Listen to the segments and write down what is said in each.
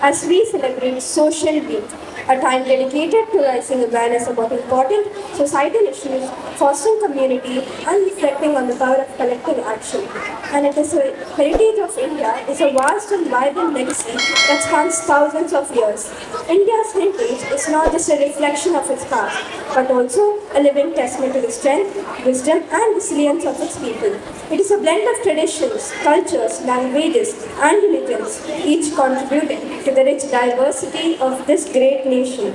as we celebrate Social Week, a time dedicated to raising awareness about important societal issues, fostering community, and reflecting on the power of collective action. And it is a heritage of India is a vast and vibrant legacy that spans thousands of years. India's heritage is not just a reflection of its past, but also a living testament to the strength, wisdom, and resilience of its people. It is a blend of traditions, cultures, languages, and religions, each contributing to the rich diversity of this great nation.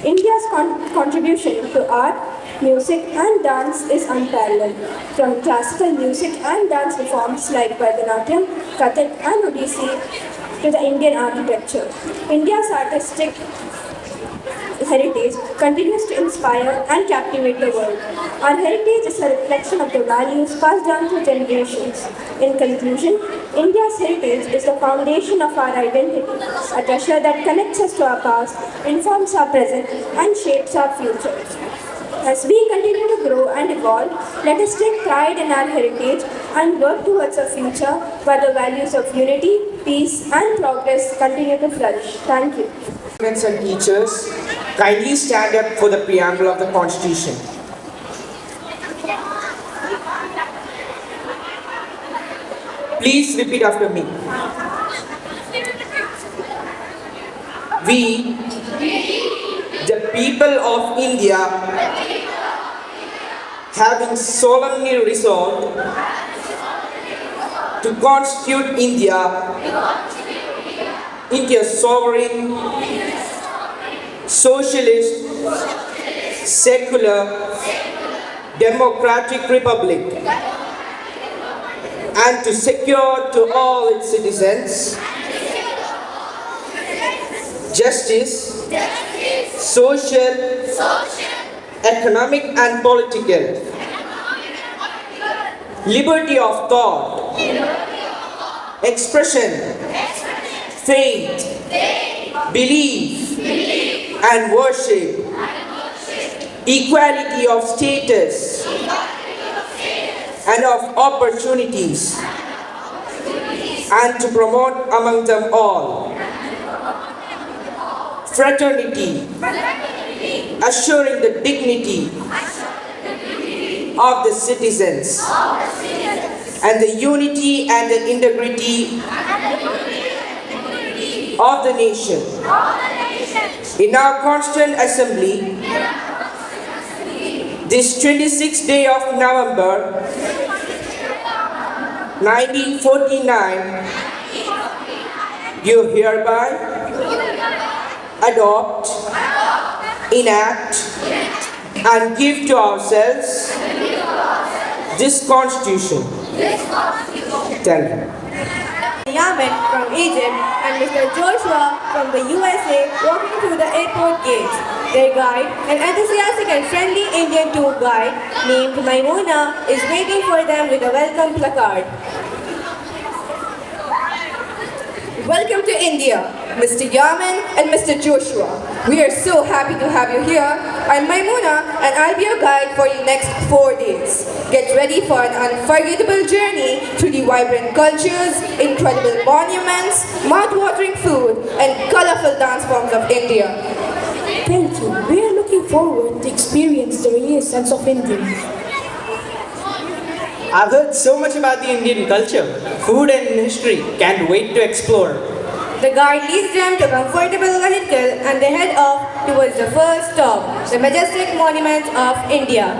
India's contribution to art, music, and dance is unparalleled. From classical music and dance reforms like Bharatanatyam, Kathak, and Odissi to the Indian architecture, India's artistic heritage continues to inspire and captivate the world. Our heritage is a reflection of the values passed down through generations. In conclusion, India's heritage is the foundation of our identity, a treasure that connects us to our past, informs our present, and shapes our future. As we continue to grow and evolve, let us take pride in our heritage and work towards a future where the values of unity, peace, and progress continue to flourish. Thank you. Parents and teachers, kindly stand up for the preamble of the Constitution. Please repeat after me. We, the people of India, having solemnly resolved to constitute India into a sovereign, socialist, secular, democratic republic, and to secure to all its citizens justice, social, economic and political, liberty of thought, expression, faith, belief, and worship, equality of status and of opportunities, and to promote among them all fraternity, assuring the dignity of the citizens and the unity and the integrity of the nation. In our Constituent Assembly, this 26th day of November 1949, you hereby adopt, enact, and give to ourselves this Constitution. Thank you. Yaman from Egypt and Mr. Joshua from the USA walking through the airport gates. Their guide, an enthusiastic and friendly Indian tour guide named Maimuna, is waiting for them with a welcome placard. Welcome to India, Mr. Yaman and Mr. Joshua. We are so happy to have you here. I'm Maimuna and I'll be your guide for the next 4 days. Get ready for an unforgettable journey through the vibrant cultures, incredible monuments, mouth-watering food, and colorful dance forms of India. Thank you. We are looking forward to experience the real sense of India. I've heard so much about the Indian culture, food and history. Can't wait to explore. The guide leads them to a comfortable vehicle and they head off towards the first stop, the majestic monuments of India.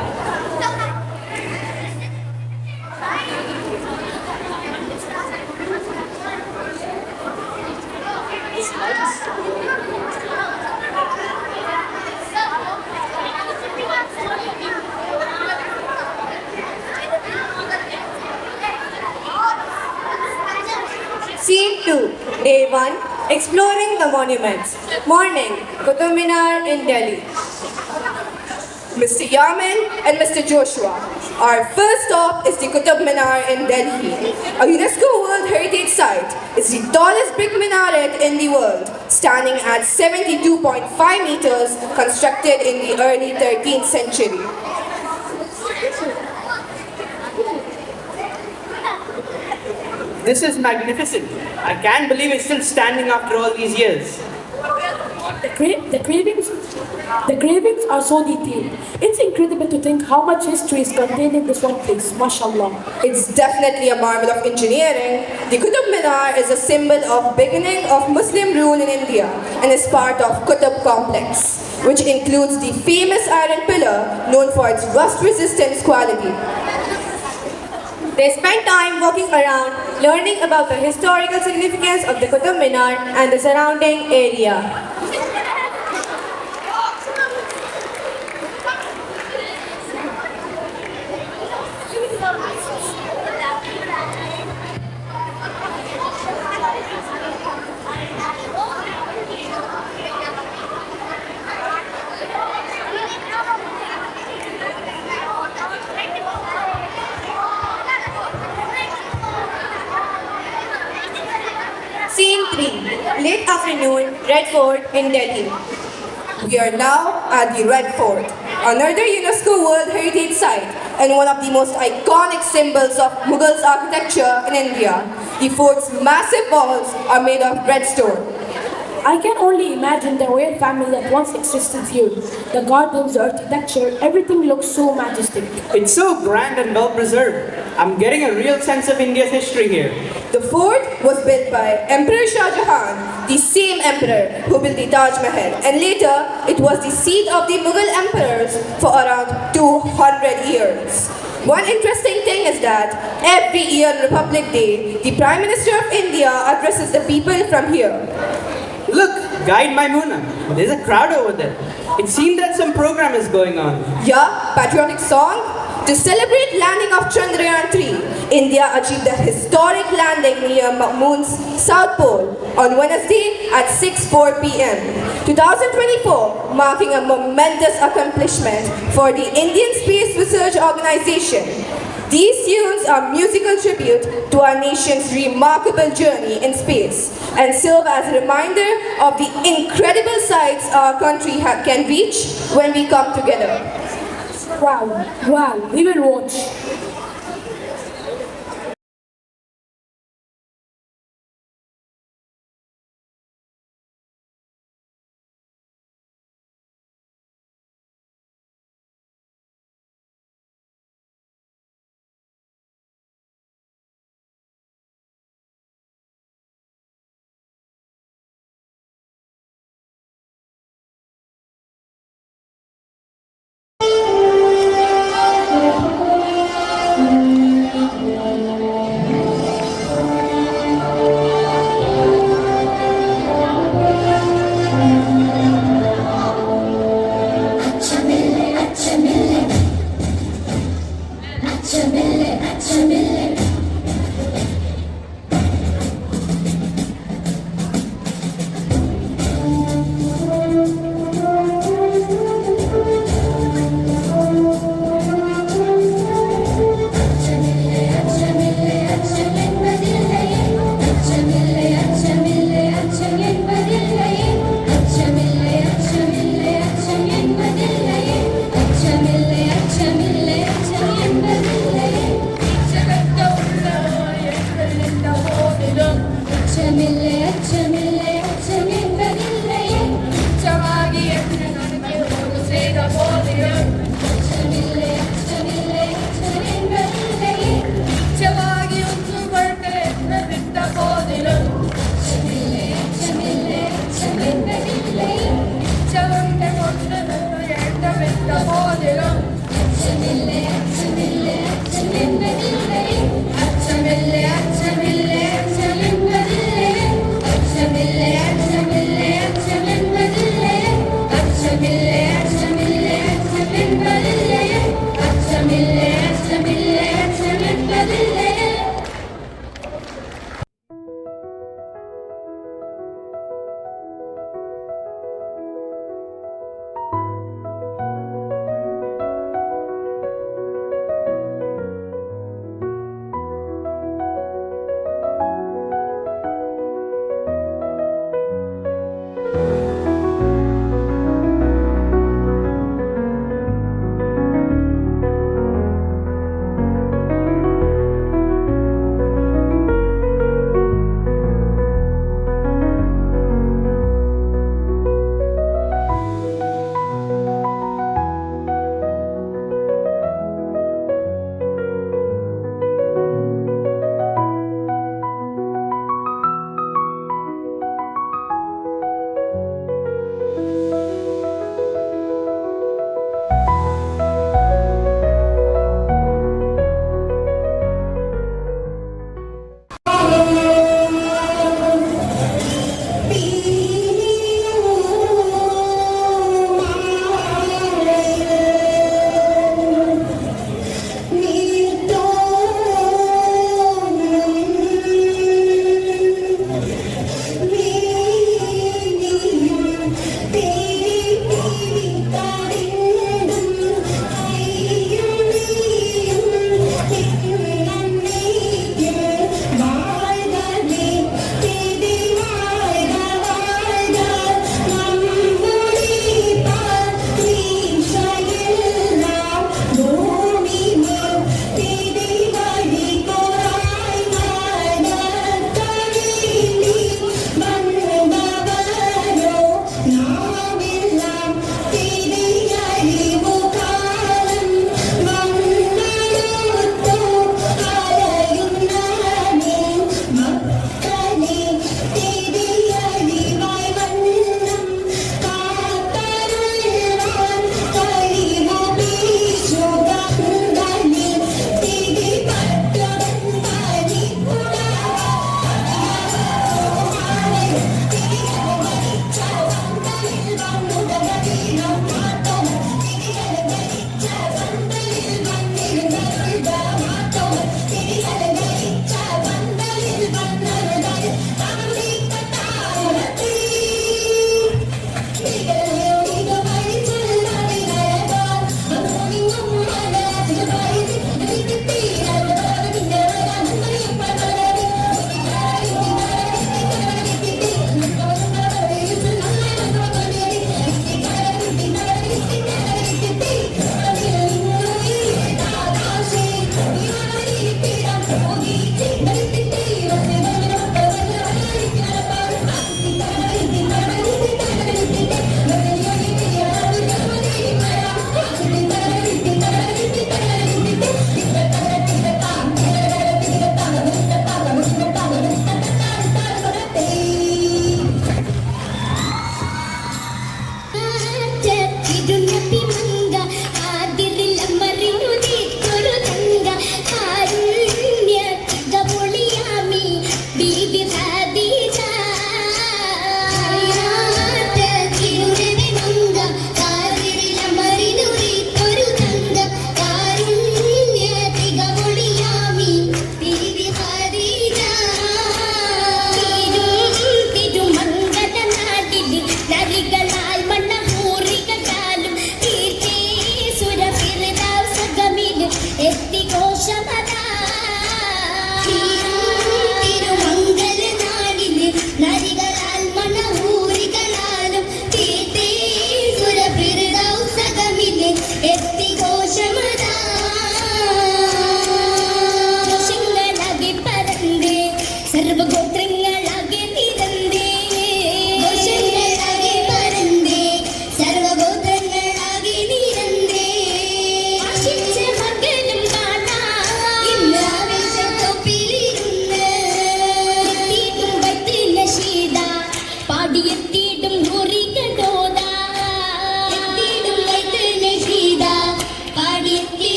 Scene 2, Day 1, Exploring the Monuments. Morning, Qutub Minar in Delhi. Mr. Yaman and Mr. Joshua, our first stop is the Qutub Minar in Delhi, a UNESCO World Heritage Site. It's the tallest brick minaret in the world, standing at 72.5 meters, constructed in the early 13th century. This is magnificent. I can't believe it's still standing after all these years. The cravings are so detailed. It's incredible to think how much history is contained in this one place. MashaAllah. It's definitely a marvel of engineering. The Qutub Minar is a symbol of beginning of Muslim rule in India and is part of Qutub complex, which includes the famous iron pillar known for its rust resistance quality. They spent time walking around, learning about the historical significance of the Qutub Minar and the surrounding area. Scene 3. Late afternoon, Red Fort in Delhi. We are now at the Red Fort, another UNESCO World Heritage Site and one of the most iconic symbols of Mughals architecture in India. The fort's massive walls are made of red stone. I can only imagine the royal family that once existed here. The gardens, the architecture, everything looks so majestic. It's so grand and well preserved. I'm getting a real sense of India's history here. The fort was built by Emperor Shah Jahan, the same emperor who built the Taj Mahal, and later it was the seat of the Mughal emperors for around 200 years. One interesting thing is that every year on Republic Day, the Prime Minister of India addresses the people from here. Look, Guide Maimuna. There's a crowd over there. It seems that some program is going on. Yeah, patriotic song. To celebrate landing of Chandrayaan-3, India achieved a historic landing near Moon's South Pole on Wednesday at 6:04 p.m. 2024, marking a momentous accomplishment for the Indian Space Research Organization. These tunes are musical tribute to our nation's remarkable journey in space and serve as a reminder of the incredible sights our country can reach when we come together. Wow, we will watch.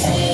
Say